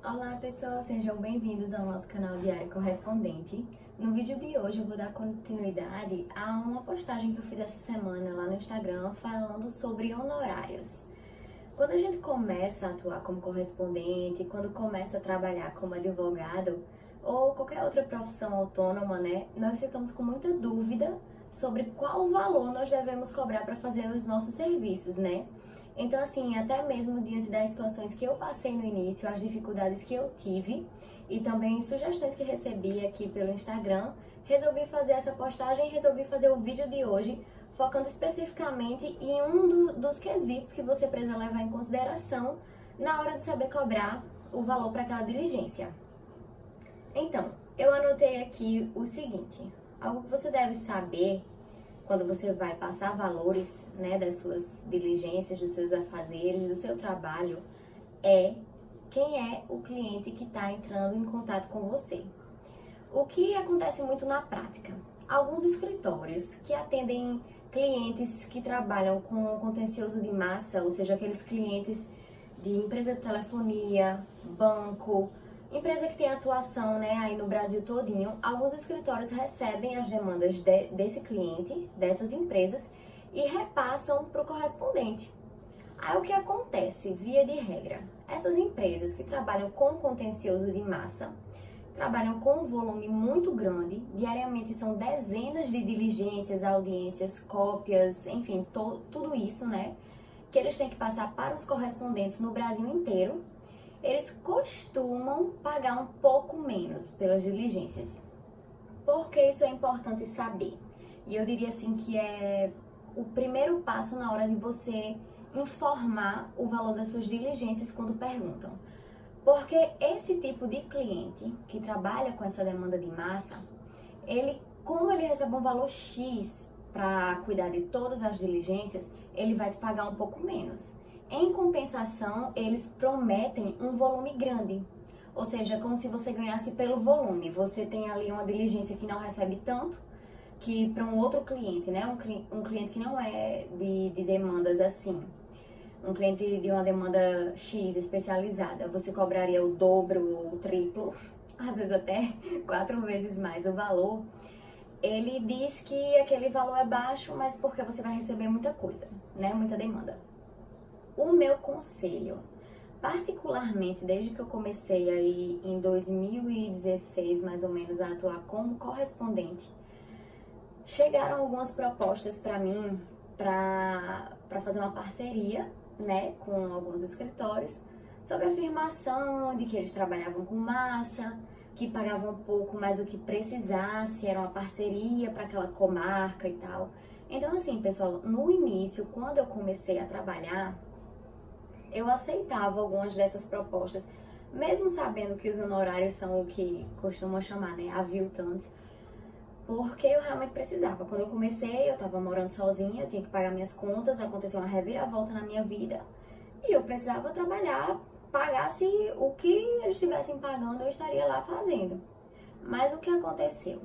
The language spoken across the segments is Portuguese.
Olá pessoal, sejam bem-vindos ao nosso canal Diário Correspondente. No vídeo de hoje eu vou dar continuidade a uma postagem que eu fiz essa semana lá no Instagram falando sobre honorários. Quando a gente começa a atuar como correspondente, quando começa a trabalhar como advogado ou qualquer outra profissão autônoma, né, nós ficamos com muita dúvida sobre qual valor nós devemos cobrar para fazer os nossos serviços, né? Então, assim, até mesmo diante das situações que eu passei no início, as dificuldades que eu tive e também sugestões que recebi aqui pelo Instagram, resolvi fazer essa postagem e resolvi fazer o vídeo de hoje focando especificamente em dos quesitos que você precisa levar em consideração na hora de saber cobrar o valor para aquela diligência. Então, eu anotei aqui o seguinte: algo que você deve saber quando você vai passar valores, né, das suas diligências, dos seus afazeres, do seu trabalho, é quem é o cliente que está entrando em contato com você. O que acontece muito na prática? Alguns escritórios que atendem clientes que trabalham com contencioso de massa, ou seja, aqueles clientes de empresa de telefonia, banco, empresa que tem atuação, né, aí no Brasil todinho, alguns escritórios recebem as demandas desse cliente, dessas empresas, e repassam para o correspondente. Aí o que acontece, via de regra? Essas empresas que trabalham com contencioso de massa, trabalham com um volume muito grande, diariamente são dezenas de diligências, audiências, cópias, enfim, tudo isso, né, que eles têm que passar para os correspondentes no Brasil inteiro. Eles costumam pagar um pouco menos pelas diligências. Por que isso é importante saber? E eu diria assim que é o primeiro passo na hora de você informar o valor das suas diligências quando perguntam. Porque esse tipo de cliente que trabalha com essa demanda de massa, como ele recebe um valor X para cuidar de todas as diligências, ele vai te pagar um pouco menos. Em compensação, eles prometem um volume grande, ou seja, como se você ganhasse pelo volume. Você tem ali uma diligência que não recebe tanto, que para um outro cliente, né, um cliente que não é de demandas assim, um cliente de uma demanda X especializada, você cobraria o dobro ou o triplo, às vezes até 4 vezes mais o valor. Ele diz que aquele valor é baixo, mas porque você vai receber muita coisa, né, muita demanda. O meu conselho, particularmente desde que eu comecei aí em 2016, mais ou menos, a atuar como correspondente, chegaram algumas propostas para mim para fazer uma parceria, né, com alguns escritórios, sob a afirmação de que eles trabalhavam com massa, que pagavam um pouco mais do que precisasse, era uma parceria para aquela comarca e tal. Então, assim, pessoal, no início, quando eu comecei a trabalhar, eu aceitava algumas dessas propostas, mesmo sabendo que os honorários são o que costumam chamar, né, aviltantes, porque eu realmente precisava. Quando eu comecei, eu tava morando sozinha, eu tinha que pagar minhas contas, aconteceu uma reviravolta na minha vida, e eu precisava trabalhar, pagasse o que eles estivessem pagando, eu estaria lá fazendo. Mas o que aconteceu?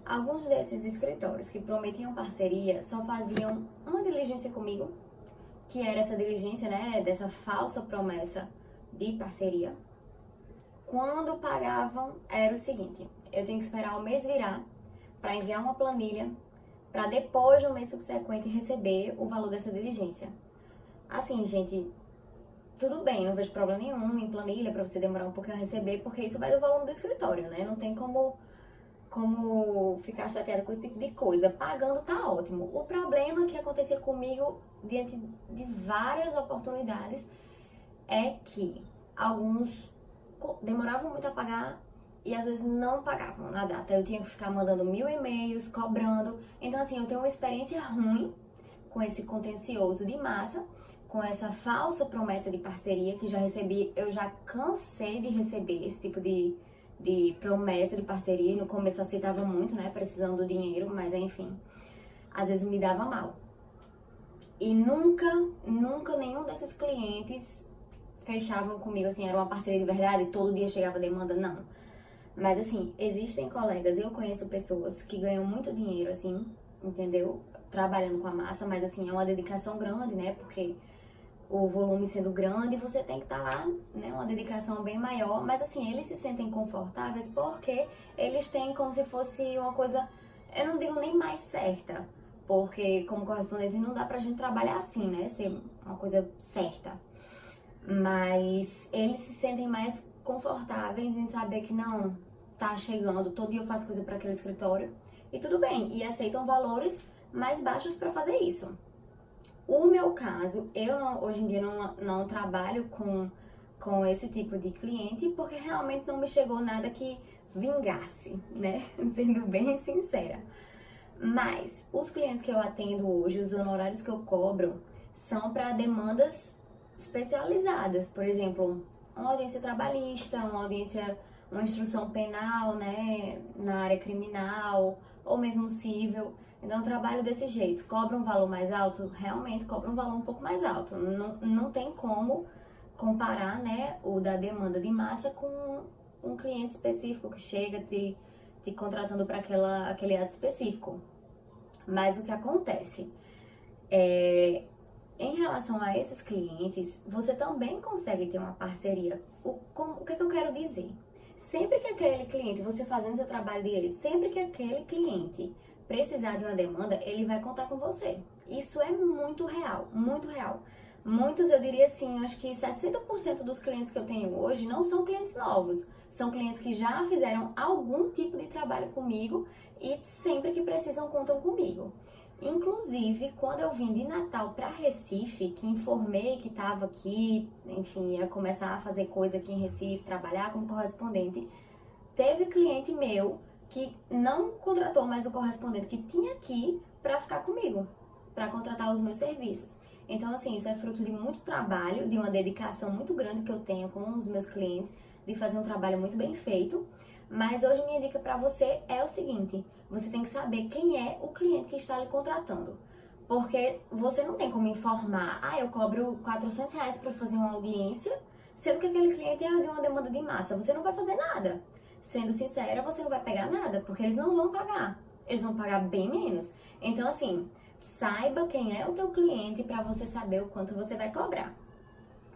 Alguns desses escritórios que prometiam parceria só faziam uma diligência comigo, que era essa diligência, né, dessa falsa promessa de parceria. Quando pagavam, era o seguinte: eu tenho que esperar o mês virar para enviar uma planilha, para depois no mês subsequente receber o valor dessa diligência. Assim, gente, tudo bem, não vejo problema nenhum em planilha para você demorar um pouquinho a receber, porque isso vai do volume do escritório, né? Não tem como ficar chateada com esse tipo de coisa. Pagando tá ótimo. O problema que acontecia comigo diante de várias oportunidades é que alguns demoravam muito a pagar e às vezes não pagavam na data. Eu tinha que ficar mandando 1000 e-mails, cobrando. Então, assim, eu tenho uma experiência ruim com esse contencioso de massa, com essa falsa promessa de parceria que já recebi. Eu já cansei de receber esse tipo de promessa de parceria. No começo eu aceitava muito, né, precisando do dinheiro, mas enfim, às vezes me dava mal. E nunca nenhum desses clientes fechavam comigo, assim, era uma parceria de verdade, todo dia chegava demanda, não. Mas assim, existem colegas, eu conheço pessoas que ganham muito dinheiro, assim, entendeu? Trabalhando com a massa, mas assim, é uma dedicação grande, né, porque o volume sendo grande, você tem que estar lá, né, uma dedicação bem maior, mas assim, eles se sentem confortáveis porque eles têm como se fosse uma coisa, eu não digo nem mais certa, porque como correspondente não dá pra gente trabalhar assim, né, ser uma coisa certa, mas eles se sentem mais confortáveis em saber que não, tá chegando, todo dia eu faço coisa para aquele escritório, e tudo bem, e aceitam valores mais baixos para fazer isso. O meu caso, hoje em dia não trabalho com esse tipo de cliente porque realmente não me chegou nada que vingasse, né? Sendo bem sincera. Mas os clientes que eu atendo hoje, os honorários que eu cobro, são para demandas especializadas. Por exemplo, uma audiência trabalhista, uma instrução penal, né, na área criminal, ou mesmo civil. Então, eu trabalho desse jeito. Cobra um valor mais alto? Realmente cobra um valor um pouco mais alto. Não tem como comparar, né, o da demanda de massa com um cliente específico que chega te contratando para aquele ato específico. Mas o que acontece? Em relação a esses clientes, você também consegue ter uma parceria. O que é que eu quero dizer? Sempre que aquele cliente, você fazendo seu trabalho direito, sempre que aquele cliente precisar de uma demanda, ele vai contar com você. Isso é muito real, muito real. Muitos, eu diria assim, acho que 60% dos clientes que eu tenho hoje não são clientes novos. São clientes que já fizeram algum tipo de trabalho comigo e sempre que precisam contam comigo. Inclusive, quando eu vim de Natal para Recife, que informei que estava aqui, enfim, ia começar a fazer coisa aqui em Recife, trabalhar como correspondente, teve cliente meu que não contratou mais o correspondente que tinha aqui para ficar comigo, para contratar os meus serviços. Então, assim, isso é fruto de muito trabalho, de uma dedicação muito grande que eu tenho com os meus clientes, de fazer um trabalho muito bem feito. Mas hoje minha dica para você é o seguinte: você tem que saber quem é o cliente que está lhe contratando. Porque você não tem como informar, eu cobro R$ 400 para fazer uma audiência, sendo que aquele cliente é de uma demanda de massa. Você não vai fazer nada. Sendo sincera, você não vai pegar nada, porque eles não vão pagar. Eles vão pagar bem menos. Então, assim, saiba quem é o teu cliente para você saber o quanto você vai cobrar.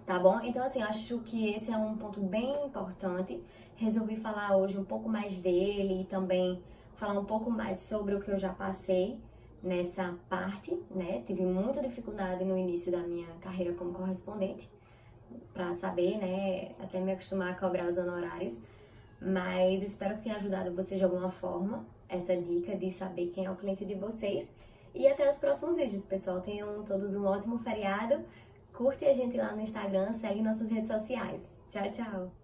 Tá bom? Então, assim, eu acho que esse é um ponto bem importante. Resolvi falar hoje um pouco mais dele e também falar um pouco mais sobre o que eu já passei nessa parte, né? Tive muita dificuldade no início da minha carreira como correspondente para saber, né? Até me acostumar a cobrar os honorários. Mas espero que tenha ajudado vocês de alguma forma, essa dica de saber quem é o cliente de vocês. E até os próximos vídeos, pessoal. Tenham todos um ótimo feriado. Curte a gente lá no Instagram, segue nossas redes sociais. Tchau, tchau!